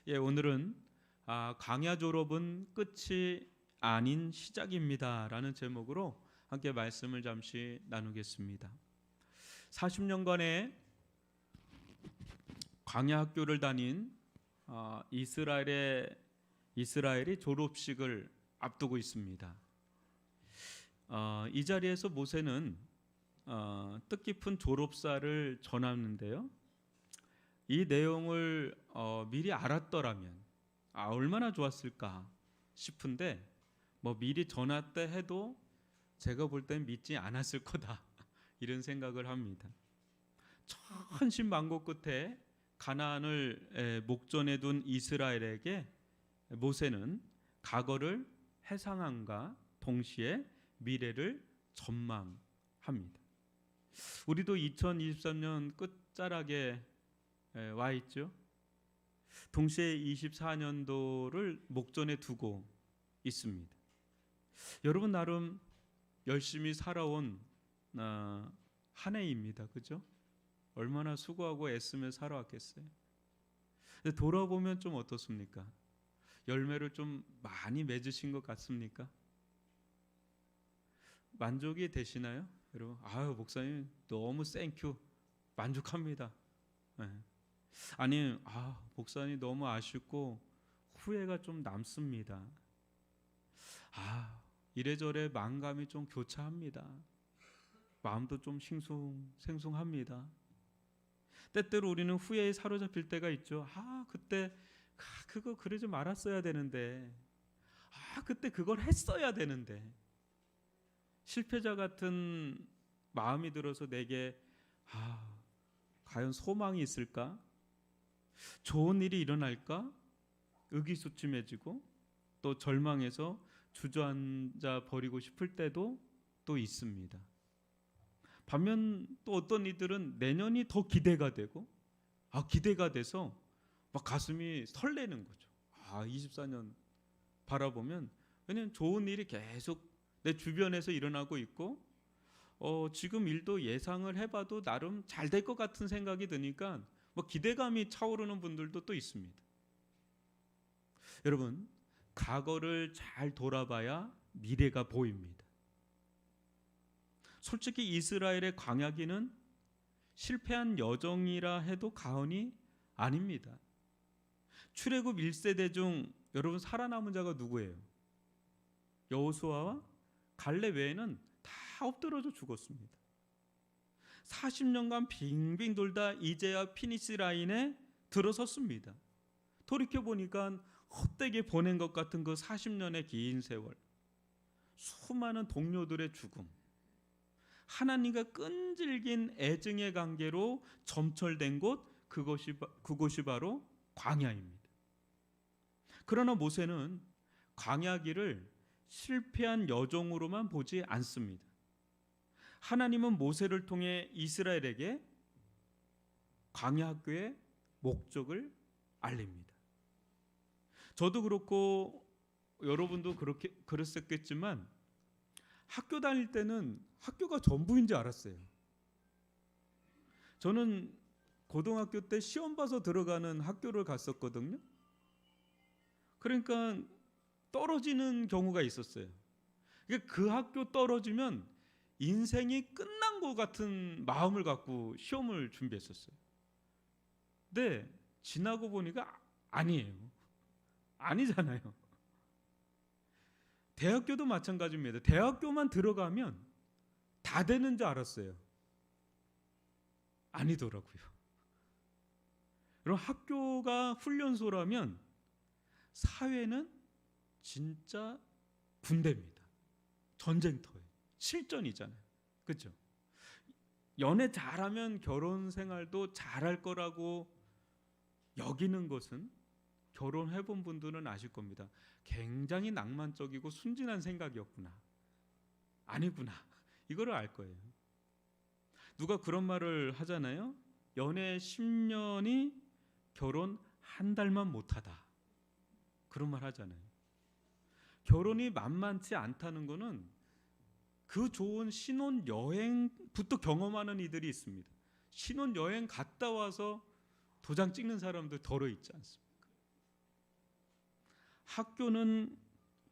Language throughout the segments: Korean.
오늘은 광야 졸업은 끝이 아닌 시작입니다 라는 제목으로 함께 말씀을 잠시 나누겠습니다. 40년간의 광야 학교를 다닌 이스라엘이 졸업식을 앞두고 있습니다. 이 자리에서 모세는 뜻깊은 졸업사를 전하는데요. 이 내용을 미리 알았더라면 얼마나 좋았을까 싶은데 미리 전했다 해도 제가 볼 땐 믿지 않았을 거다 이런 생각을 합니다. 천신만고 끝에 가나안을 목전에 둔 이스라엘에게 모세는 과거를 회상함과 동시에 미래를 전망합니다. 우리도 2023년 끝자락에 와 있죠. 동시에 24년도를 목전에 두고 있습니다. 여러분 나름 열심히 살아온 한 해입니다. 그죠? 얼마나 수고하고 애쓰며 살아왔겠어요. 근데 돌아보면 좀 어떻습니까? 열매를 좀 많이 맺으신 것 같습니까? 만족이 되시나요? 여러분, 목사님 너무 땡큐 만족합니다. 네. 아니, 목사님 너무 아쉽고 후회가 좀 남습니다. 이래저래 마음감이 좀 교차합니다. 마음도 좀 생숭합니다. 때때로 우리는 후회에 사로잡힐 때가 있죠. 그때 그거 그러지 말았어야 되는데, 그때 그걸 했어야 되는데, 실패자 같은 마음이 들어서 내게 과연 소망이 있을까? 좋은 일이 일어날까? 의기소침해지고 또 절망해서 주저앉아 버리고 싶을 때도 또 있습니다. 반면 또 어떤 이들은 내년이 더 기대가 되고 기대가 돼서 막 가슴이 설레는 거죠. 24년 바라보면 왜냐하면 좋은 일이 계속 내 주변에서 일어나고 있고 지금 일도 예상을 해봐도 나름 잘 될 것 같은 생각이 드니까 기대감이 차오르는 분들도 또 있습니다. 여러분, 과거를 잘 돌아봐야 미래가 보입니다. 솔직히 이스라엘의 광야기는 실패한 여정이라 해도 과언이 아닙니다. 출애굽 1세대 중 여러분 살아남은 자가 누구예요? 여호수아와 갈렙 외에는 다 엎드러져 죽었습니다. 40년간 빙빙 돌다 이제야 피니시 라인에 들어섰습니다. 돌이켜보니까 헛되게 보낸 것 같은 그 40년의 긴 세월, 수많은 동료들의 죽음, 하나님과 끈질긴 애증의 관계로 점철된 곳, 그곳이 바로 광야입니다. 그러나 모세는 광야길을 실패한 여정으로만 보지 않습니다. 하나님은 모세를 통해 이스라엘에게 광야학교의 목적을 알립니다. 저도 그렇고 여러분도 그랬었겠지만 학교 다닐 때는 학교가 전부인 줄 알았어요. 저는 고등학교 때 시험 봐서 들어가는 학교를 갔었거든요. 그러니까 떨어지는 경우가 있었어요. 그 학교 떨어지면 인생이 끝난 것 같은 마음을 갖고 시험을 준비했었어요. 근데 지나고 보니까 아니에요. 아니잖아요. 대학교도 마찬가지입니다. 대학교만 들어가면 다 되는 줄 알았어요. 아니더라고요. 여러분, 학교가 훈련소라면 사회는 진짜 군대입니다. 전쟁터예요. 실전이잖아요. 그렇죠? 연애 잘하면 결혼 생활도 잘할 거라고 여기는 것은 결혼해본 분들은 아실 겁니다. 굉장히 낭만적이고 순진한 생각이었구나. 아니구나. 이거를 알 거예요. 누가 그런 말을 하잖아요. 연애 10년이 결혼 한 달만 못하다. 그런 말 하잖아요. 결혼이 만만치 않다는 거는 그 좋은 신혼여행부터 경험하는 이들이 있습니다. 신혼여행 갔다 와서 도장 찍는 사람들 덜어 있지 않습니까? 학교는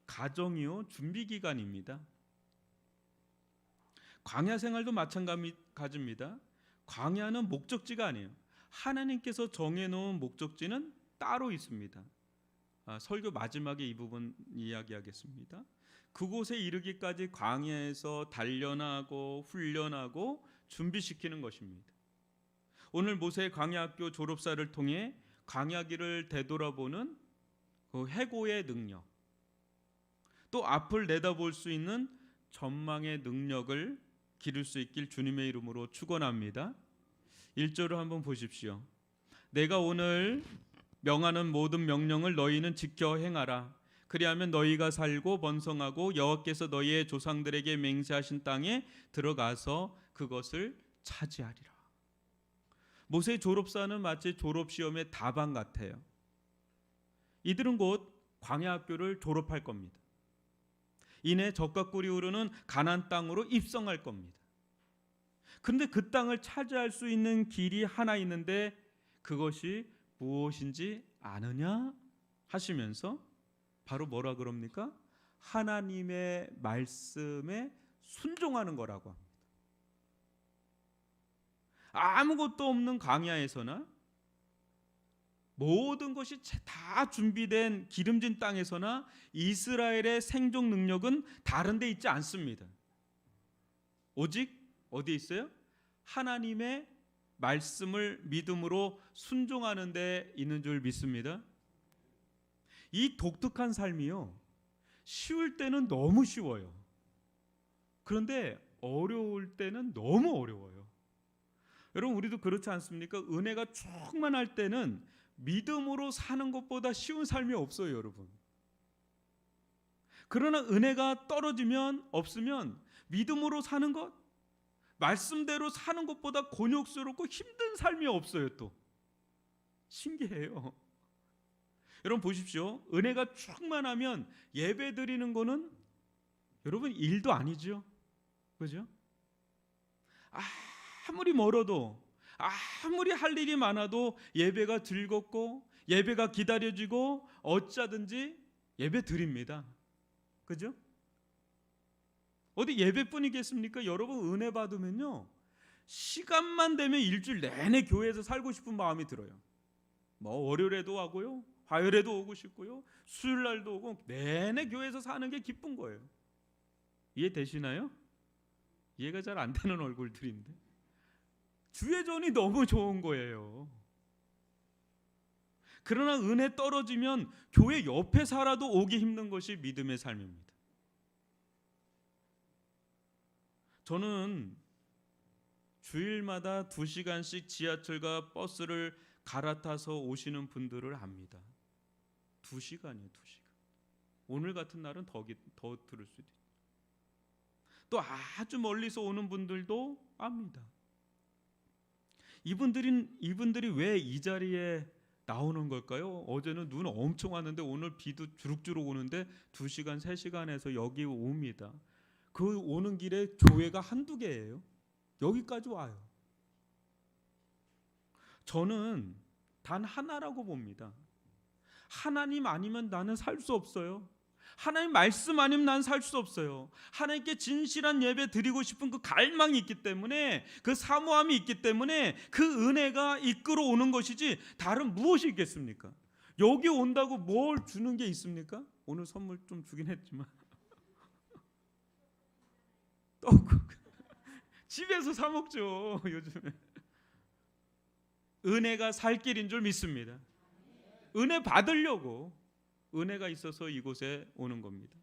가정이요 준비 기간입니다. 광야 생활도 마찬가지입니다. 광야는 목적지가 아니에요. 하나님께서 정해놓은 목적지는 따로 있습니다. 설교 마지막에 이 부분 이야기하겠습니다. 그곳에 이르기까지 광야에서 단련하고 훈련하고 준비시키는 것입니다. 오늘 모세 광야학교 졸업사를 통해 광야길을 되돌아보는 그 해고의 능력, 또 앞을 내다볼 수 있는 전망의 능력을 기를 수 있길 주님의 이름으로 축원합니다. 1절을 한번 보십시오. 내가 오늘 명하는 모든 명령을 너희는 지켜 행하라. 그리하면 너희가 살고 번성하고 여호와께서 너희의 조상들에게 맹세하신 땅에 들어가서 그것을 차지하리라. 모세의 졸업사는 마치 졸업시험의 답안 같아요. 이들은 곧 광야학교를 졸업할 겁니다. 이내 젖과 꿀이 흐르는 가나안 땅으로 입성할 겁니다. 그런데 그 땅을 차지할 수 있는 길이 하나 있는데 그것이 무엇인지 아느냐 하시면서 바로 뭐라 그럽니까? 하나님의 말씀에 순종하는 거라고 합니다. 아무것도 없는 광야에서나 모든 것이 다 준비된 기름진 땅에서나 이스라엘의 생존 능력은 다른 데 있지 않습니다. 오직 어디에 있어요? 하나님의 말씀을 믿음으로 순종하는 데 있는 줄 믿습니다. 이 독특한 삶이요, 쉬울 때는 너무 쉬워요. 그런데 어려울 때는 너무 어려워요. 여러분, 우리도 그렇지 않습니까? 은혜가 충만할 때는 믿음으로 사는 것보다 쉬운 삶이 없어요, 여러분. 그러나 은혜가 떨어지면, 없으면 믿음으로 사는 것, 말씀대로 사는 것보다 곤욕스럽고 힘든 삶이 없어요. 또 신기해요. 여러분 보십시오. 은혜가 충만하면 예배 드리는 거는 여러분 일도 아니죠. 그죠? 아무리 멀어도, 아무리 할 일이 많아도 예배가 즐겁고 예배가 기다려지고 어쩌든지 예배 드립니다. 그죠? 어디 예배뿐이겠습니까? 여러분 은혜 받으면요, 시간만 되면 일주일 내내 교회에서 살고 싶은 마음이 들어요. 뭐 월요일에도 하고요, 화요일에도 오고 싶고요, 수요일날도 오고 내내 교회에서 사는 게 기쁜 거예요. 이해되시나요? 이해가 잘 안 되는 얼굴들인데 주의 전이 너무 좋은 거예요. 그러나 은혜 떨어지면 교회 옆에 살아도 오기 힘든 것이 믿음의 삶입니다. 저는 주일마다 2시간씩 지하철과 버스를 갈아타서 오시는 분들을 압니다. 2시간이에요, 2시간. 오늘 같은 날은 더 들을 수도 있어요. 또 아주 멀리서 오는 분들도 압니다. 이분들이 왜 이 자리에 나오는 걸까요? 어제는 눈 엄청 왔는데 오늘 비도 주룩주룩 오는데 2시간, 3시간에서 여기 옵니다. 그 오는 길에 교회가 한두 개예요. 여기까지 와요. 저는 단 하나라고 봅니다. 하나님 아니면 나는 살 수 없어요. 하나님 말씀 아니면 난 살 수 없어요. 하나님께 진실한 예배 드리고 싶은 그 갈망이 있기 때문에, 그 사모함이 있기 때문에 그 은혜가 이끌어 오는 것이지 다른 무엇이 있겠습니까? 여기 온다고 뭘 주는 게 있습니까? 오늘 선물 좀 주긴 했지만 떡국 집에서 사 먹죠, 요즘에. 은혜가 살 길인 줄 믿습니다. 은혜 받으려고 은혜가 있어서 이곳에 오는 겁니다.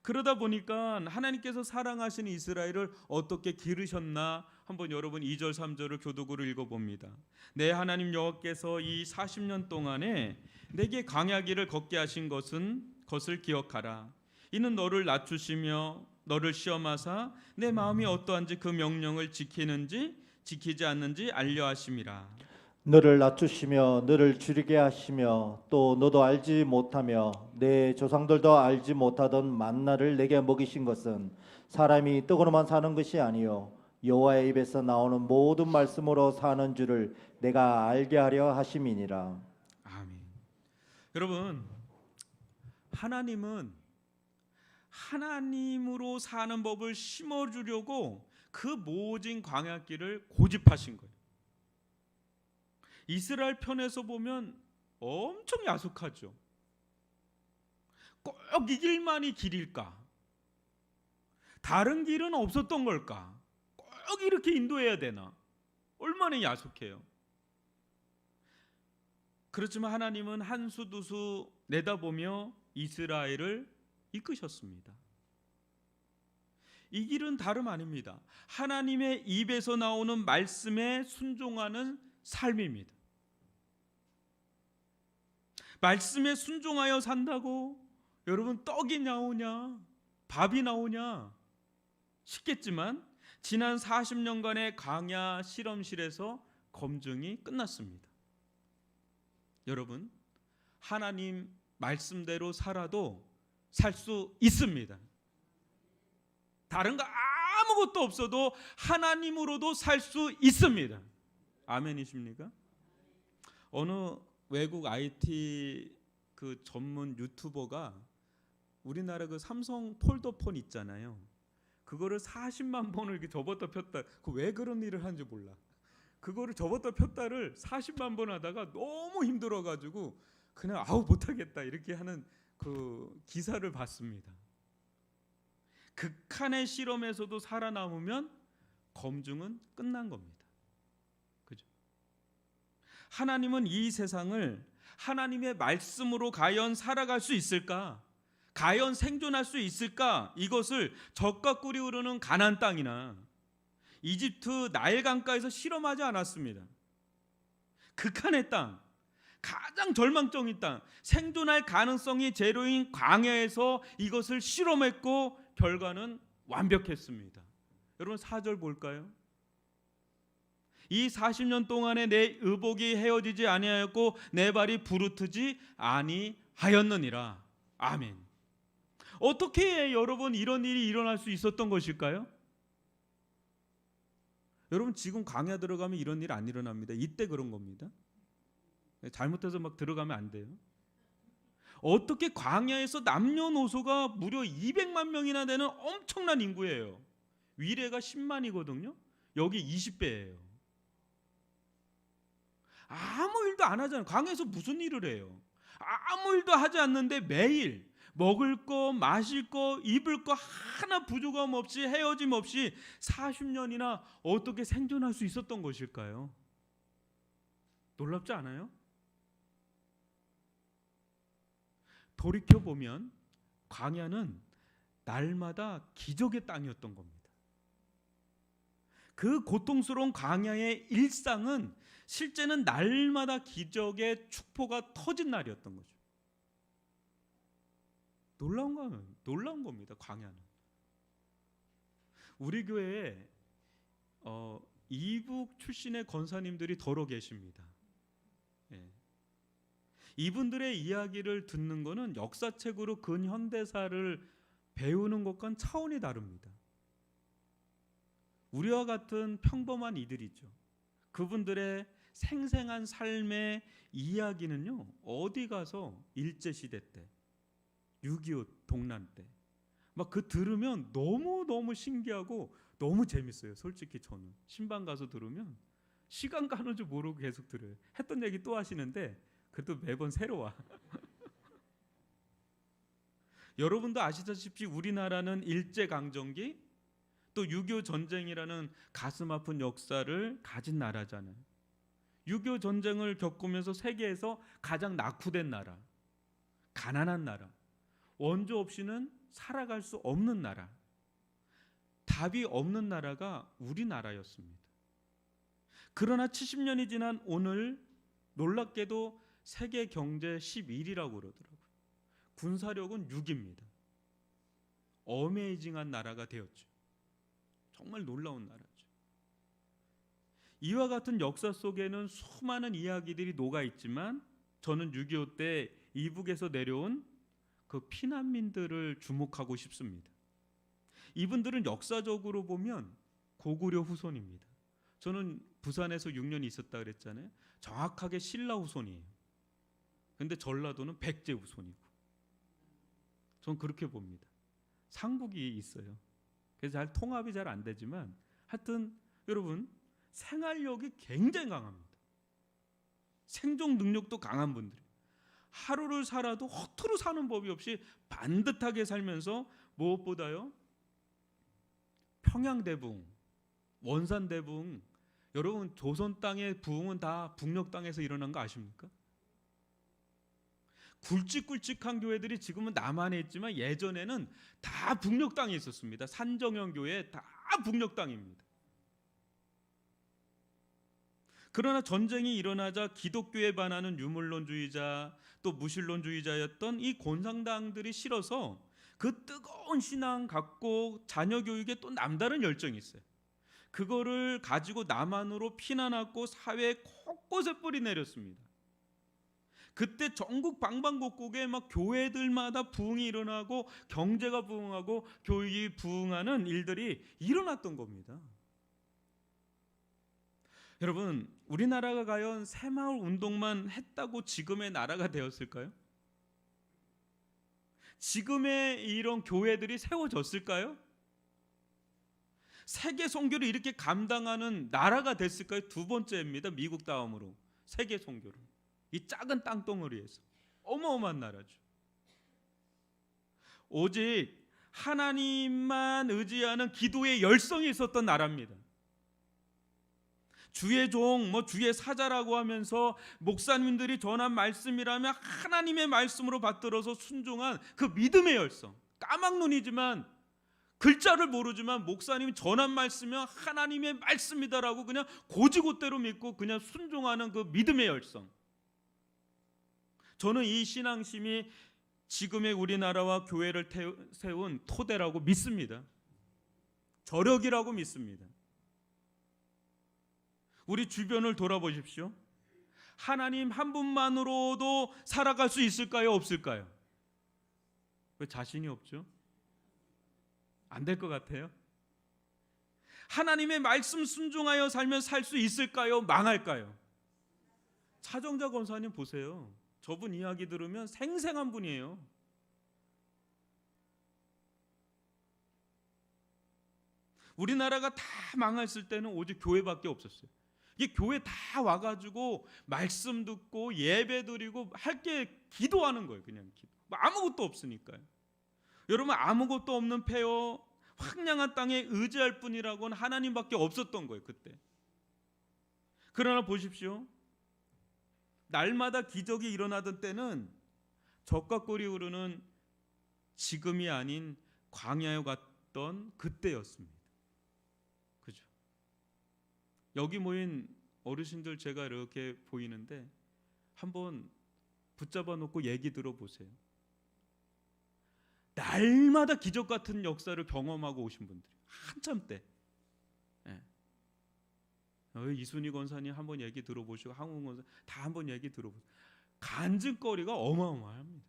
그러다 보니까 하나님께서 사랑하시는 이스라엘을 어떻게 기르셨나 한번 여러분 2절 3절을 교독으로 읽어봅니다. 내 하나님 여호와께서 이 40년 동안에 내게 광야길을 걷게 하신 것을 기억하라. 이는 너를 낮추시며 너를 시험하사 내 마음이 어떠한지 그 명령을 지키는지 지키지 않는지 알려 하심이라. 너를 낮추시며 너를 줄이게 하시며 또 너도 알지 못하며 내 조상들도 알지 못하던 만나를 내게 먹이신 것은 사람이 떡으로만 사는 것이 아니요 여호와의 입에서 나오는 모든 말씀으로 사는 줄을 내가 알게 하려 하심이니라. 아멘. 여러분, 하나님은 하나님으로 사는 법을 심어주려고 그 모진 광야길을 고집하신 거예요. 이스라엘 편에서 보면 엄청 야속하죠. 꼭 이 길만이 길일까? 다른 길은 없었던 걸까? 꼭 이렇게 인도해야 되나? 얼마나 야속해요. 그렇지만 하나님은 한 수 두 수 내다보며 이스라엘을 이끄셨습니다. 이 길은 다름 아닙니다. 하나님의 입에서 나오는 말씀에 순종하는 삶입니다. 말씀에 순종하여 산다고 여러분 떡이 나오냐 밥이 나오냐 싶겠지만 지난 40년간의 광야 실험실에서 검증이 끝났습니다. 여러분, 하나님 말씀대로 살아도 살 수 있습니다. 다른 거 아무것도 없어도 하나님으로도 살 수 있습니다. 아멘이십니까? 어느 외국 IT 그 전문 유튜버가 우리나라 그 삼성 폴더폰 있잖아요. 그거를 40만 번을 이렇게 접었다 폈다. 그 왜 그런 일을 하는지 몰라. 그거를 접었다 폈다를 40만 번 하다가 너무 힘들어가지고 그냥 아우 못하겠다 이렇게 하는 그 기사를 봤습니다. 극한의 실험에서도 살아남으면 검증은 끝난 겁니다. 그죠? 하나님은 이 세상을 하나님의 말씀으로 과연 살아갈 수 있을까? 과연 생존할 수 있을까? 이것을 적과 꿀이 흐르는 가나안 땅이나 이집트 나일 강가에서 실험하지 않았습니다. 극한의 땅, 가장 절망적인 땅, 생존할 가능성이 제로인 광야에서 이것을 실험했고 결과는 완벽했습니다. 여러분 4절 볼까요? 이 40년 동안에 내 의복이 헤어지지 아니하였고 내 발이 부르트지 아니하였느니라. 아멘. 어떻게 여러분 이런 일이 일어날 수 있었던 것일까요? 여러분 지금 광야 들어가면 이런 일 안 일어납니다. 이때 그런 겁니다. 잘못해서 막 들어가면 안 돼요. 어떻게 광야에서 남녀노소가 무려 200만 명이나 되는 엄청난 인구예요. 위례가 10만이거든요. 여기 20배예요. 아무 일도 안 하잖아요. 광야에서 무슨 일을 해요? 아무 일도 하지 않는데 매일 먹을 거, 마실 거, 입을 거 하나 부족함 없이 헤어짐 없이 40년이나 어떻게 생존할 수 있었던 것일까요? 놀랍지 않아요? 돌이켜보면 광야는 날마다 기적의 땅이었던 겁니다. 그 고통스러운 광야의 일상은 실제는 날마다 기적의 축포가 터진 날이었던 거죠. 놀라운 겁니다. 광야는. 우리 교회에 이북 출신의 권사님들이 더러 계십니다. 예. 이분들의 이야기를 듣는 것은 역사책으로 근현대사를 배우는 것과는 차원이 다릅니다. 우리와 같은 평범한 이들이죠. 그분들의 생생한 삶의 이야기는요, 어디 가서 일제시대 때 6.25 동란 때 막 그 들으면 너무 신기하고 너무 재밌어요. 솔직히 저는 신방 가서 들으면 시간 가는 줄 모르고 계속 들어요. 했던 얘기 또 하시는데 그래도 매번 새로워. 여러분도 아시다시피 우리나라는 일제강점기 또 6.25 전쟁이라는 가슴 아픈 역사를 가진 나라잖아요. 6.25 전쟁을 겪으면서 세계에서 가장 낙후된 나라, 가난한 나라, 원조 없이는 살아갈 수 없는 나라, 답이 없는 나라가 우리나라였습니다. 그러나 70년이 지난 오늘 놀랍게도 세계 경제 11위라고 그러더라고요. 군사력은 6위입니다. 어메이징한 나라가 되었죠. 정말 놀라운 나라죠. 이와 같은 역사 속에는 수많은 이야기들이 녹아 있지만 저는 6.25 때 이북에서 내려온 그 피난민들을 주목하고 싶습니다. 이분들은 역사적으로 보면 고구려 후손입니다. 저는 부산에서 6년 있었다 그랬잖아요. 정확하게 신라 후손이에요. 근데 전라도는 백제 후손이고 전 그렇게 봅니다. 상국이 있어요. 그래서 잘 통합이 잘 안 되지만 하여튼 여러분 생활력이 굉장히 강합니다. 생존 능력도 강한 분들이 하루를 살아도 허투루 사는 법이 없이 반듯하게 살면서 무엇보다요 평양대붕, 원산대붕, 여러분 조선 땅의 부흥은 다 북녘 땅에서 일어난 거 아십니까? 굵직굵직한 교회들이 지금은 남한에 있지만 예전에는 다 북녘 땅에 있었습니다. 산정형 교회 다 북녘 땅입니다. 그러나 전쟁이 일어나자 기독교에 반하는 유물론주의자 또 무신론주의자였던 이 공산당들이 싫어서 그 뜨거운 신앙 갖고 자녀 교육에 또 남다른 열정이 있어요. 그거를 가지고 남한으로 피난하고 사회 곳곳에 뿌리 내렸습니다. 그때 전국 방방곡곡에 막 교회들마다 부흥이 일어나고 경제가 부흥하고 교육이 부흥하는 일들이 일어났던 겁니다. 여러분, 우리나라가 과연 새마을 운동만 했다고 지금의 나라가 되었을까요? 지금의 이런 교회들이 세워졌을까요? 세계 선교를 이렇게 감당하는 나라가 됐을까요? 두 번째입니다. 미국 다음으로 세계 선교를 이 작은 땅덩어리에서 어마어마한 나라죠. 오직 하나님만 의지하는 기도의 열성이 있었던 나라입니다. 주의 종, 주의 사자라고 하면서 목사님들이 전한 말씀이라면 하나님의 말씀으로 받들어서 순종한 그 믿음의 열성. 까막눈이지만 글자를 모르지만 목사님이 전한 말씀이면 하나님의 말씀이다라고 그냥 고지고대로 믿고 그냥 순종하는 그 믿음의 열성. 저는 이 신앙심이 지금의 우리나라와 교회를 세운 토대라고 믿습니다. 저력이라고 믿습니다. 우리 주변을 돌아보십시오. 하나님 한 분만으로도 살아갈 수 있을까요? 없을까요? 왜 자신이 없죠? 안 될 것 같아요? 하나님의 말씀 순종하여 살면 살 수 있을까요? 망할까요? 차정자 권사님 보세요. 저분 이야기 들으면 생생한 분이에요. 우리나라가 다 망했을 때는 오직 교회밖에 없었어요. 이 교회 다 와가지고 말씀 듣고 예배 드리고 할 게 기도하는 거예요. 그냥 기도. 아무것도 없으니까요. 여러분 아무것도 없는 폐허 황량한 땅에 의지할 뿐이라고는 하나님밖에 없었던 거예요. 그때. 그러나 보십시오. 날마다 기적이 일어나던 때는 적과 꿀이 흐르는 지금이 아닌 광야에 갔던 그때였습니다. 그죠? 여기 모인 어르신들 제가 이렇게 보이는데 한번 붙잡아 놓고 얘기 들어보세요. 날마다 기적 같은 역사를 경험하고 오신 분들이 한참 때. 이순희 권사님 한번 얘기 들어보시고 항운 권사 다 한번 얘기 들어보세요. 간증거리가 어마어마합니다.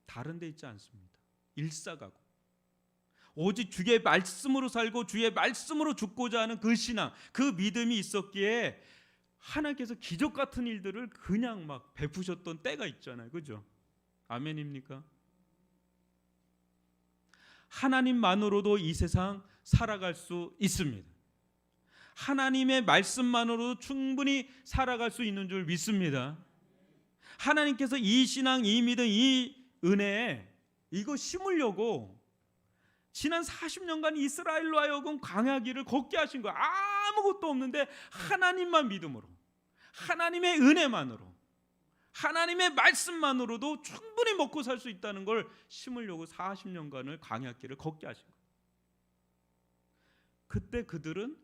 다른 데 있지 않습니다. 일사가고 오직 주의 말씀으로 살고 주의 말씀으로 죽고자 하는 그 신앙, 그 믿음이 있었기에 하나님께서 기적 같은 일들을 그냥 막 베푸셨던 때가 있잖아요. 그죠? 아멘입니까? 하나님만으로도 이 세상 살아갈 수 있습니다. 하나님의 말씀만으로도 충분히 살아갈 수 있는 줄 믿습니다. 하나님께서 이 신앙, 이 믿음, 이 은혜에 이거 심으려고 지난 40년간 이스라엘로 하여금 광야길을 걷게 하신 거예요. 아무것도 없는데 하나님만 믿음으로, 하나님의 은혜만으로, 하나님의 말씀만으로도 충분히 먹고 살 수 있다는 걸 심으려고 40년간을 광야길을 걷게 하신 거예요. 그때 그들은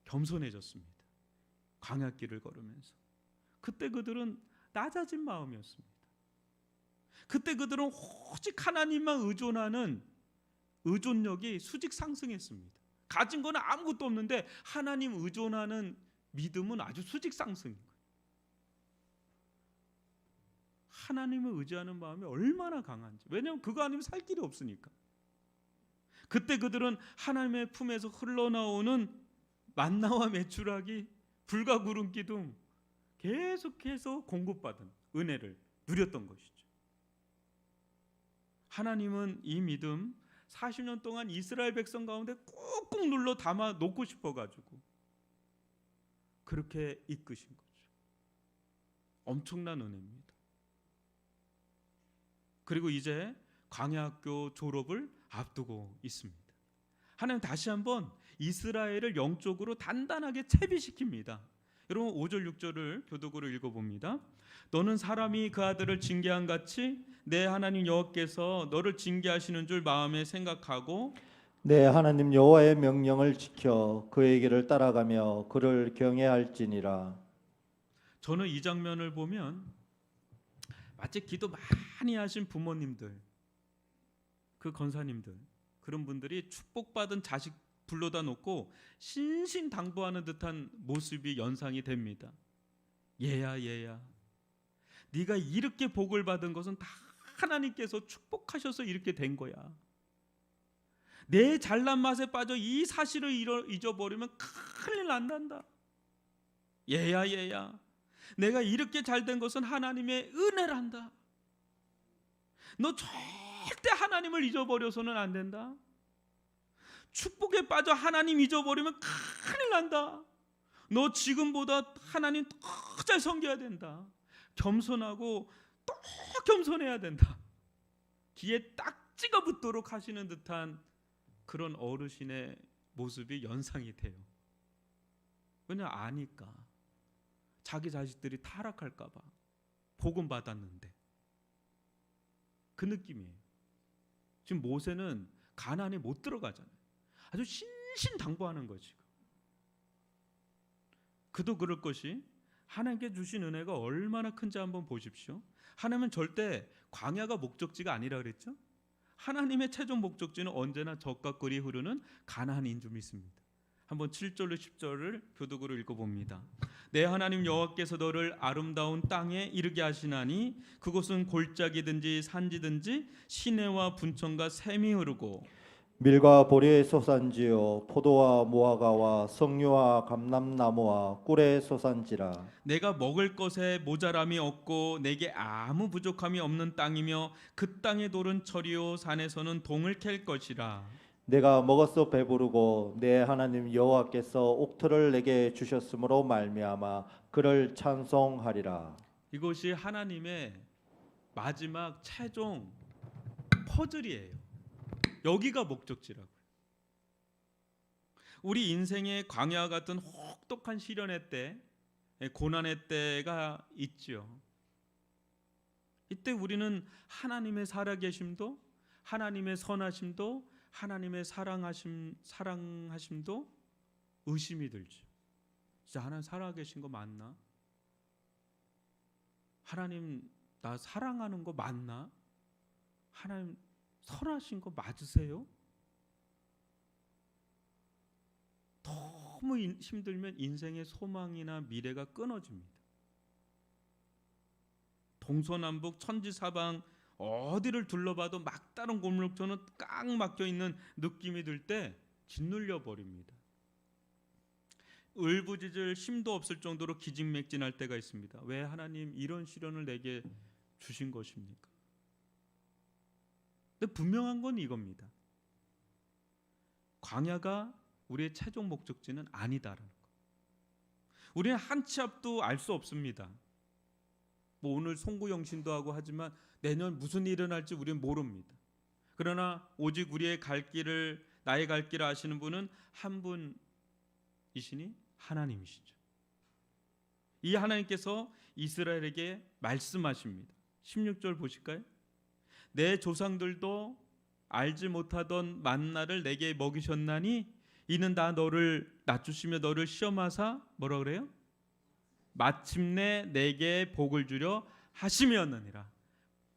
겸손해졌습니다. 광야길을 걸으면서. 그때 그들은 낮아진 마음이었습니다. 그때 그들은 오직 하나님만 의존하는 의존력이 수직 상승했습니다. 가진 거는 아무것도 없는데 하나님 의존하는 믿음은 아주 수직 상승인 거예요. 하나님을 의지하는 마음이 얼마나 강한지. 왜냐하면 그거 아니면 살 길이 없으니까. 그때 그들은 하나님의 품에서 흘러나오는 만나와 메추라기, 불과 구름 기둥 계속해서 공급받은 은혜를 누렸던 것이죠. 하나님은 이 믿음 40년 동안 이스라엘 백성 가운데 꾹꾹 눌러 담아 놓고 싶어가지고 그렇게 이끄신 거죠. 엄청난 은혜입니다. 그리고 이제 광야학교 졸업을 앞두고 있습니다. 하나님 다시 한번 이스라엘을 영적으로 단단하게 채비시킵니다. 여러분 5절 6절을 교독으로 읽어봅니다. 너는 사람이 그 아들을 징계한 같이 내 하나님 여호와께서 너를 징계하시는 줄 마음에 생각하고 내 하나님 여호와의 명령을 지켜 그의 길을 따라가며 그를 경외할지니라. 저는 이 장면을 보면 마치 기도 많이 하신 부모님들, 그 권사님들, 그런 분들이 축복받은 자식 불러다 놓고 신신당부하는 듯한 모습이 연상이 됩니다. 얘야 네가 이렇게 복을 받은 것은 다 하나님께서 축복하셔서 이렇게 된 거야. 내 잘난 맛에 빠져 이 사실을 잊어버리면 큰일 난단다. 얘야 내가 이렇게 잘된 것은 하나님의 은혜란다. 너 절대 하나님을 잊어버려서는 안 된다. 축복에 빠져 하나님 잊어버리면 큰일 난다. 너 지금보다 하나님 더 잘 섬겨야 된다. 겸손하고 또 겸손해야 된다. 귀에 딱 찍어 붙도록 하시는 듯한 그런 어르신의 모습이 연상이 돼요. 왜냐 아니까. 자기 자식들이 타락할까 봐. 복음 받았는데. 그 느낌이에요. 지금 모세는 가나안에 못 들어가잖아요. 아주 신신당부하는 거지. 그도 그럴 것이 하나님께 주신 은혜가 얼마나 큰지 한번 보십시오. 하나님은 절대 광야가 목적지가 아니라 그랬죠. 하나님의 최종 목적지는 언제나 적과 꿀이 흐르는 가나안인 줄 믿습니다. 한번 7절로 10절을 교독으로 읽어봅니다. 내 하나님 여호와께서 너를 아름다운 땅에 이르게 하시나니 그곳은 골짜기든지 산지든지 시내와 분천과 샘이 흐르고 밀과 보리의 소산지요 포도와 무화과와 석류와 감람나무와 꿀의 소산지라. 내가 먹을 것에 모자람이 없고 내게 아무 부족함이 없는 땅이며 그 땅의 돌은 철이요 산에서는 동을 캘 것이라. 내가 먹어서 배부르고 내 하나님 여호와께서 옥토를 내게 주셨으므로 말미암아 그를 찬송하리라. 이것이 하나님의 마지막 최종 퍼즐이에요. 여기가 목적지라고요. 우리 인생의 광야 같은 혹독한 시련의 때, 고난의 때가 있죠. 이때 우리는 하나님의 살아계심도, 하나님의 선하심도, 하나님의 사랑하심도 의심이 들죠. 진짜 하나님 살아계신 거 맞나? 하나님 나 사랑하는 거 맞나? 하나님 선하신 거 맞으세요? 너무 힘들면 인생의 소망이나 미래가 끊어집니다. 동서남북 천지사방 어디를 둘러봐도 막다른 골목처럼 꽉 막혀있는 느낌이 들 때 짓눌려 버립니다. 울부짖을 힘도 없을 정도로 기진맥진할 때가 있습니다. 왜 하나님 이런 시련을 내게 주신 것입니까? 근데 분명한 건 이겁니다. 광야가 우리의 최종 목적지는 아니다라는 거. 우리는 한 치 앞도 알 수 없습니다. 뭐 오늘 송구영신도 하고 하지만 내년 무슨 일이 일어날지 우리는 모릅니다. 그러나 오직 우리의 갈 길을 나의 갈 길을 아시는 분은 한 분이시니 하나님이시죠. 이 하나님께서 이스라엘에게 말씀하십니다. 16절 보실까요? 내 조상들도 알지 못하던 만나를 내게 먹이셨나니 이는 다 너를 낮추시며 너를 시험하사 뭐라 그래요? 마침내 내게 복을 주려 하심이었느니라.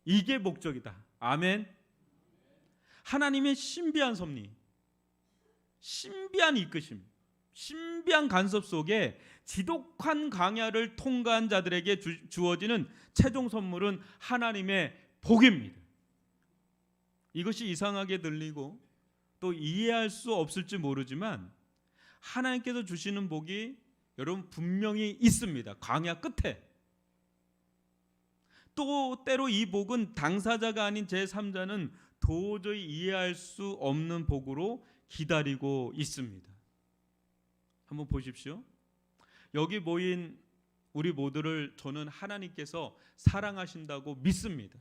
이게 목적이다. 아멘. 하나님의 신비한 섭리, 신비한 이끄심, 신비한 간섭 속에 지독한 광야를 통과한 자들에게 주어지는 최종 선물은 하나님의 복입니다. 이것이 이상하게 들리고 또 이해할 수 없을지 모르지만 하나님께서 주시는 복이 여러분 분명히 있습니다. 광야 끝에. 또 때로 이 복은 당사자가 아닌 제3자는 도저히 이해할 수 없는 복으로 기다리고 있습니다. 한번 보십시오. 여기 모인 우리 모두를 저는 하나님께서 사랑하신다고 믿습니다.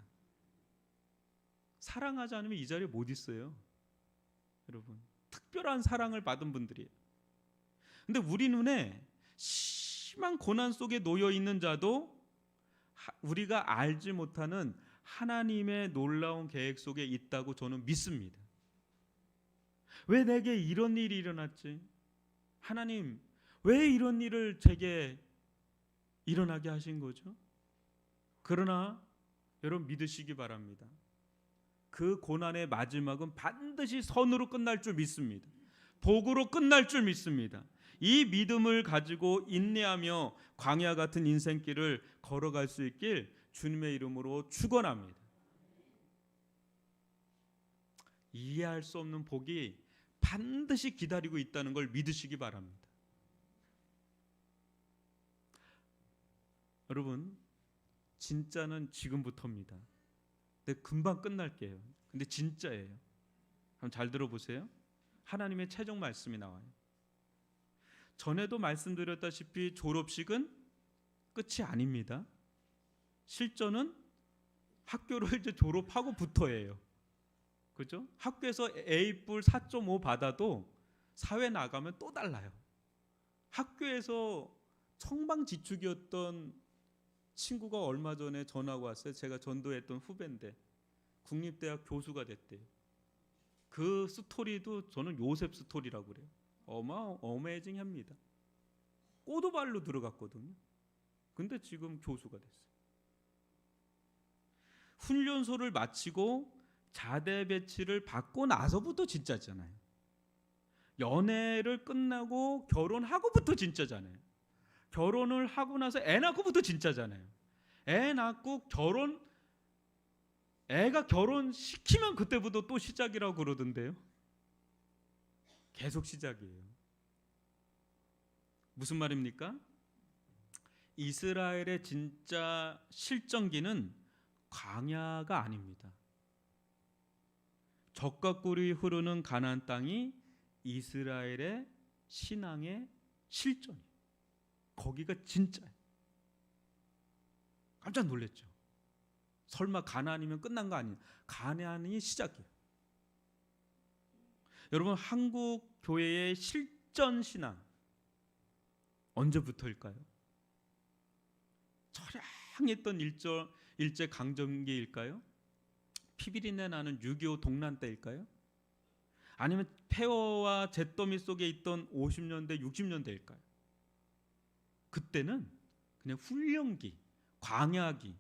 사랑하지 않으면 이 자리에 못 있어요. 여러분, 특별한 사랑을 받은 분들이에요. 근데 우리 눈에 심한 고난 속에 놓여 있는 자도 우리가 알지 못하는 하나님의 놀라운 계획 속에 있다고 저는 믿습니다. 왜 내게 이런 일이 일어났지? 하나님, 왜 이런 일을 제게 일어나게 하신 거죠? 그러나 여러분 믿으시기 바랍니다. 그 고난의 마지막은 반드시 선으로 끝날 줄 믿습니다. 복으로 끝날 줄 믿습니다. 이 믿음을 가지고 인내하며 광야 같은 인생길을 걸어갈 수 있길 주님의 이름으로 축원합니다. 이해할 수 없는 복이 반드시 기다리고 있다는 걸 믿으시기 바랍니다. 여러분, 진짜는 지금부터입니다. 근데 금방 끝날게요. 근데 진짜예요. 한번 잘 들어보세요. 하나님의 최종 말씀이 나와요. 전에도 말씀드렸다시피 졸업식은 끝이 아닙니다. 실전은 학교를 이제 졸업하고부터예요. 그죠? 학교에서 A뿔 4.5 받아도 사회 나가면 또 달라요. 학교에서 청방지축이었던 친구가 얼마 전에 전화가 왔어요. 제가 전도했던 후배인데 국립대학 교수가 됐대요. 그 스토리도 저는 요셉 스토리라고 그래요. 어메이징합니다. 꼬도발로 들어갔거든요. 근데 지금 교수가 됐어요. 훈련소를 마치고 자대 배치를 받고 나서부터 진짜잖아요. 연애를 끝나고 결혼하고부터 진짜잖아요. 결혼을 하고 나서 애 낳고부터 진짜잖아요. 애 낳고 애가 결혼시키면 그때부터 또 시작이라고 그러던데요. 계속 시작이에요. 무슨 말입니까? 이스라엘의 진짜 실정기는 광야가 아닙니다. 젖과 꿀이 흐르는 가나안 땅이 이스라엘의 신앙의 실존이에요. 거기가 진짜예요. 깜짝 놀랐죠. 설마 가나안이면 끝난 거 아니에요. 가나안이 시작이에요. 여러분, 한국 교회의 실전 신앙 언제부터일까요? 처량했던 일제 강점기일까요? 피비린내 나는 6.25 동란 때일까요? 아니면 폐허와 잿더미 속에 있던 50년대 60년대일까요? 그때는 그냥 훈련기, 광야기,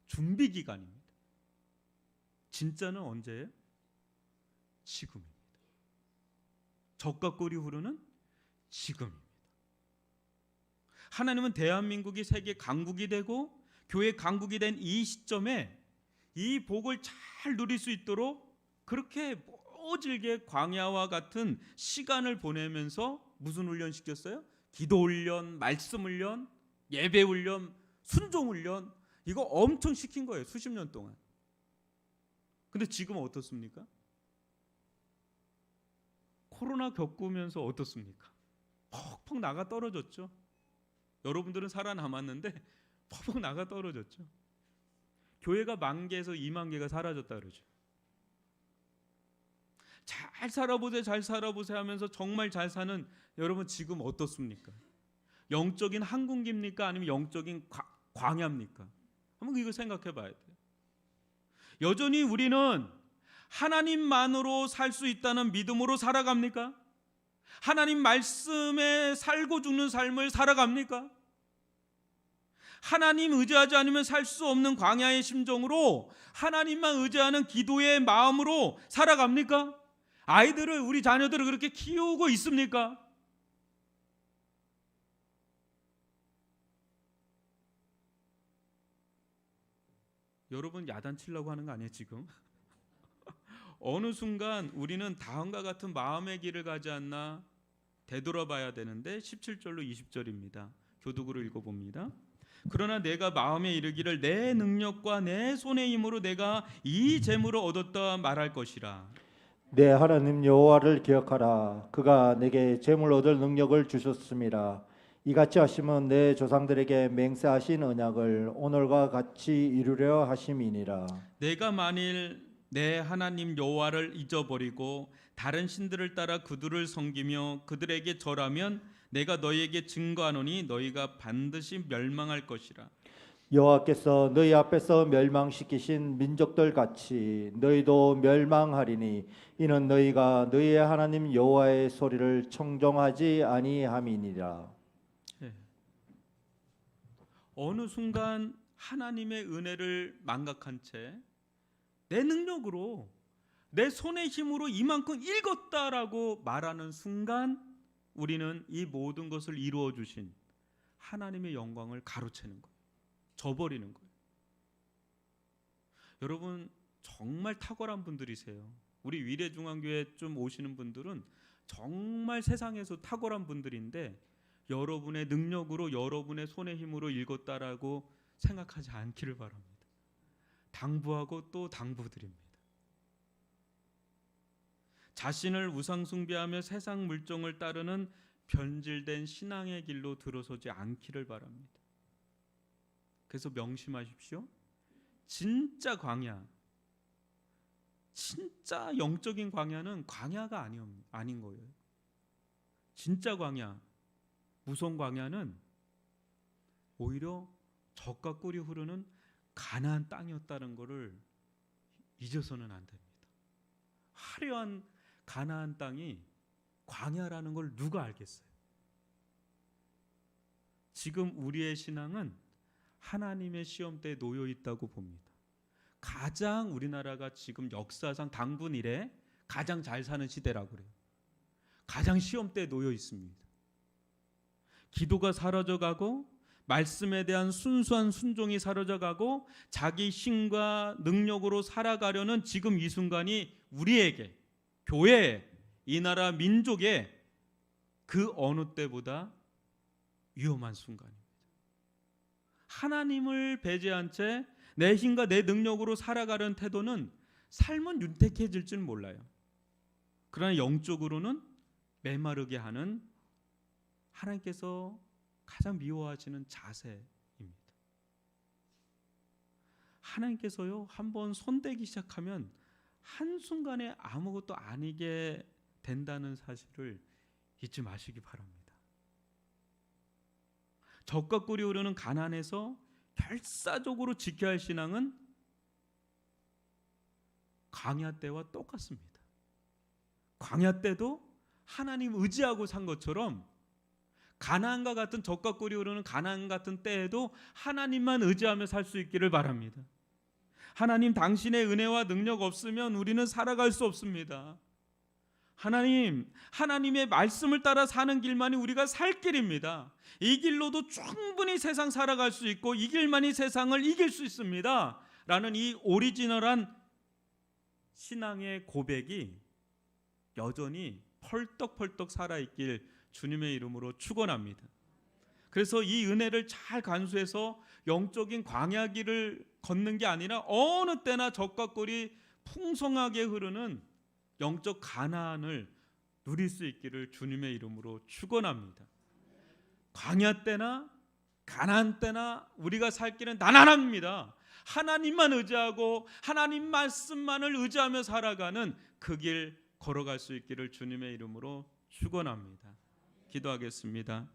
준비 기간입니다. 진짜는 언제예요? 지금입니다. 젖과 꿀이 흐르는 지금입니다. 하나님은 대한민국이 세계 강국이 되고 교회 강국이 된 이 시점에 이 복을 잘 누릴 수 있도록 그렇게 모질게 광야와 같은 시간을 보내면서 무슨 훈련 시켰어요? 기도 훈련, 말씀 훈련, 예배 훈련, 순종 훈련, 이거 엄청 시킨 거예요. 수십 년 동안. 근데 지금은 어떻습니까? 코로나 겪으면서 어떻습니까? 퍽퍽 나가 떨어졌죠. 여러분들은 살아남았는데 퍽퍽 나가 떨어졌죠. 교회가 10,000개에서 20,000개가 사라졌다 그러죠. 잘 살아보세요, 잘 살아보세요 하면서 정말 잘 사는 여러분 지금 어떻습니까? 영적인 항공기입니까? 아니면 영적인 광야입니까? 한번 이거 생각해 봐야 돼요. 여전히 우리는 하나님만으로 살 수 있다는 믿음으로 살아갑니까? 하나님 말씀에 살고 죽는 삶을 살아갑니까? 하나님 의지하지 않으면 살 수 없는 광야의 심정으로 하나님만 의지하는 기도의 마음으로 살아갑니까? 아이들을, 우리 자녀들을 그렇게 키우고 있습니까? 여러분 야단치려고 하는 거 아니에요 지금? 어느 순간 우리는 다음과 같은 마음의 길을 가지 않나 되돌아봐야 되는데 17절로 20절입니다. 교독으로 읽어봅니다. 그러나 내가 마음에 이르기를 내 능력과 내 손의 힘으로 내가 이 재물을 얻었다 말할 것이라. 내 하나님 여호와를 기억하라. 그가 내게 재물 얻을 능력을 주셨음이라. 이같이 하시면 내 조상들에게 맹세하신 언약을 오늘과 같이 이루려 하심이니라. 내가 만일 내 하나님 여호와를 잊어버리고 다른 신들을 따라 그들을 섬기며 그들에게 절하면 내가 너희에게 증거하노니 너희가 반드시 멸망할 것이라. 여호와께서 너희 앞에서 멸망시키신 민족들 같이 너희도 멸망하리니 이는 너희가 너희의 하나님 여호와의 소리를 청종하지 아니함이니라. 어느 순간 하나님의 은혜를 망각한 채 내 능력으로 내 손의 힘으로 이만큼 읽었다라고 말하는 순간 우리는 이 모든 것을 이루어 주신 하나님의 영광을 가로채는 거예요. 저버리는 거예요. 여러분 정말 탁월한 분들이세요. 우리 위례중앙교회 좀 오시는 분들은 정말 세상에서 탁월한 분들인데 여러분의 능력으로 여러분의 손의 힘으로 읽었다라고 생각하지 않기를 바랍니다. 당부하고 또 당부드립니다. 자신을 우상 숭배하며 세상 물정을 따르는 변질된 신앙의 길로 들어서지 않기를 바랍니다. 그래서 명심하십시오. 진짜 광야, 진짜 영적인 광야는 광야가 아닌 거예요. 진짜 광야, 무서운 광야는 오히려 젖과 꿀이 흐르는 가나안 땅이었다는 것을 잊어서는 안 됩니다. 화려한 가나안 땅이 광야라는 걸 누가 알겠어요? 지금 우리의 신앙은 하나님의 시험대에 놓여 있다고 봅니다. 가장 우리나라가 지금 역사상 당분 이래 가장 잘 사는 시대라고 그래요. 가장 시험대에 놓여 있습니다. 기도가 사라져가고 말씀에 대한 순수한 순종이 사라져가고 자기 힘과 능력으로 살아가려는 지금 이 순간이 우리에게, 교회에, 이 나라 민족에 그 어느 때보다 위험한 순간입니다. 하나님을 배제한 채 내 힘과 내 능력으로 살아가려는 태도는 삶은 윤택해질지는 몰라요. 그러나 영적으로는 메마르게 하는 하나님께서 가장 미워하시는 자세입니다. 하나님께서요 한번 손대기 시작하면 한순간에 아무것도 아니게 된다는 사실을 잊지 마시기 바랍니다. 젖과 꿀이 흐르는 가나안에서 결사적으로 지켜야 할 신앙은 광야 때와 똑같습니다. 광야 때도 하나님 의지하고 산 것처럼 가나안과 같은 젖과 꿀이 흐르는 가나안 같은 때에도 하나님만 의지하며 살 수 있기를 바랍니다. 하나님 당신의 은혜와 능력 없으면 우리는 살아갈 수 없습니다. 하나님의 말씀을 따라 사는 길만이 우리가 살 길입니다. 이 길로도 충분히 세상 살아갈 수 있고 이 길만이 세상을 이길 수 있습니다. 라는 이 오리지널한 신앙의 고백이 여전히 펄떡펄떡 살아있길 주님의 이름으로 축원합니다. 그래서 이 은혜를 잘 간수해서 영적인 광야길을 걷는 게 아니라 어느 때나 젖과 꿀이 풍성하게 흐르는 영적 가나안을 누릴 수 있기를 주님의 이름으로 축원합니다. 광야 때나 가나안 때나 우리가 살 길은 단 하나입니다. 하나님만 의지하고 하나님 말씀만을 의지하며 살아가는 그 길 걸어갈 수 있기를 주님의 이름으로 축원합니다. 기도하겠습니다.